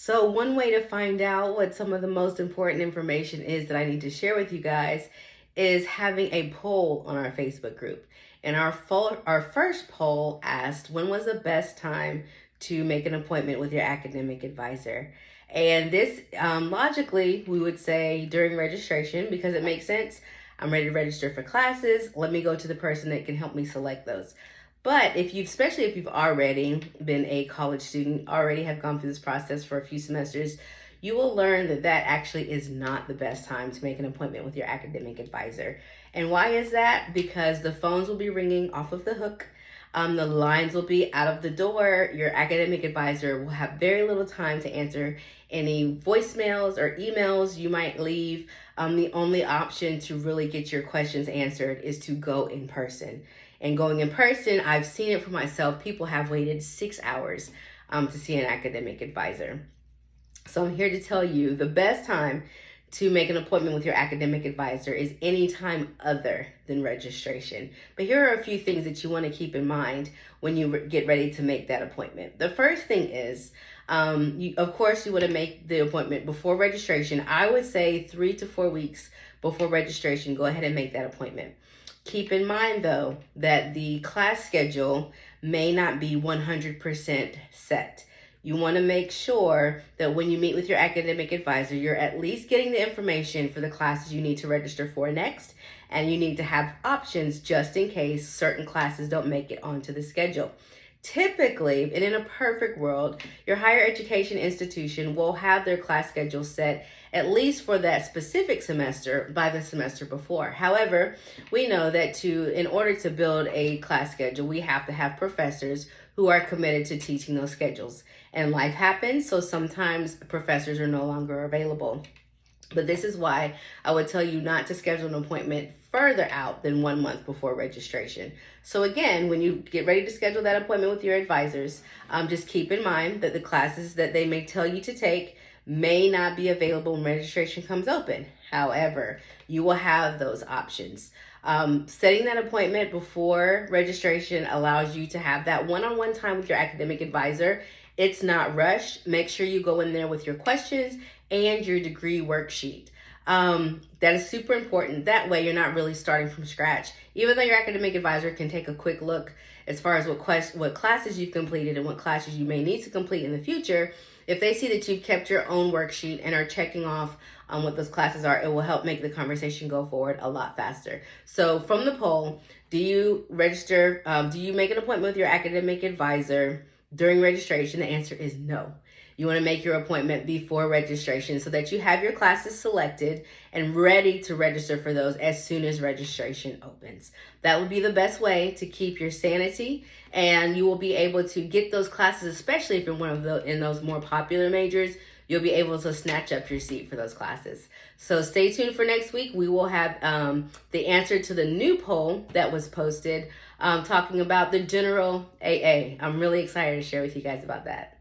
So one way to find out what some of the most important information is that I need to share with you guys is having a poll on our Facebook group. And our first poll asked, when was the best time to make an appointment with your academic advisor? And this, logically, we would say during registration because it makes sense. I'm ready to register for classes. Let me go to the person that can help me select those. But especially if you've already been a college student, already have gone through this process for a few semesters, you will learn that that actually is not the best time to make an appointment with your academic advisor. And why is that? Because the phones will be ringing off of the hook. The lines will be out of the door. Your academic advisor will have very little time to answer any voicemails or emails you might leave. The only option to really get your questions answered is to go in person. And going in person, I've seen it for myself. People have waited 6 hours to see an academic advisor. So I'm here to tell you the best time to make an appointment with your academic advisor is any time other than registration. But here are a few things that you want to keep in mind when you get ready to make that appointment. The first thing is, of course, you want to make the appointment before registration. I would say 3 to 4 weeks before registration, go ahead and make that appointment. Keep in mind, though, that the class schedule may not be 100% set. You want to make sure that when you meet with your academic advisor, you're at least getting the information for the classes you need to register for next, and you need to have options just in case certain classes don't make it onto the schedule. Typically, and in a perfect world, your higher education institution will have their class schedule set at least for that specific semester by the semester before. However, we know that in order to build a class schedule, we have to have professors who are committed to teaching those schedules. And life happens, so sometimes professors are no longer available. But this is why I would tell you not to schedule an appointment further out than 1 month before registration. So again, when you get ready to schedule that appointment with your advisors, just keep in mind that the classes that they may tell you to take may not be available when registration comes open. However, you will have those options. Setting that appointment before registration allows you to have that one-on-one time with your academic advisor. It's not rushed. Make sure you go in there with your questions and your degree worksheet. That is super important. That way you're not really starting from scratch. Even though your academic advisor can take a quick look as far as what classes you've completed and what classes you may need to complete in the future, if they see that you've kept your own worksheet and are checking off what those classes are, it will help make the conversation go forward a lot faster. So from the poll, do you register, do you make an appointment with your academic advisor during registration? The answer is no. You want to make your appointment before registration so that you have your classes selected and ready to register for those as soon as registration opens. That would be the best way to keep your sanity, and you will be able to get those classes, especially if you're in those more popular majors. You'll be able to snatch up your seat for those classes. So stay tuned for next week. We will have the answer to the new poll that was posted talking about the general AA. I'm really excited to share with you guys about that.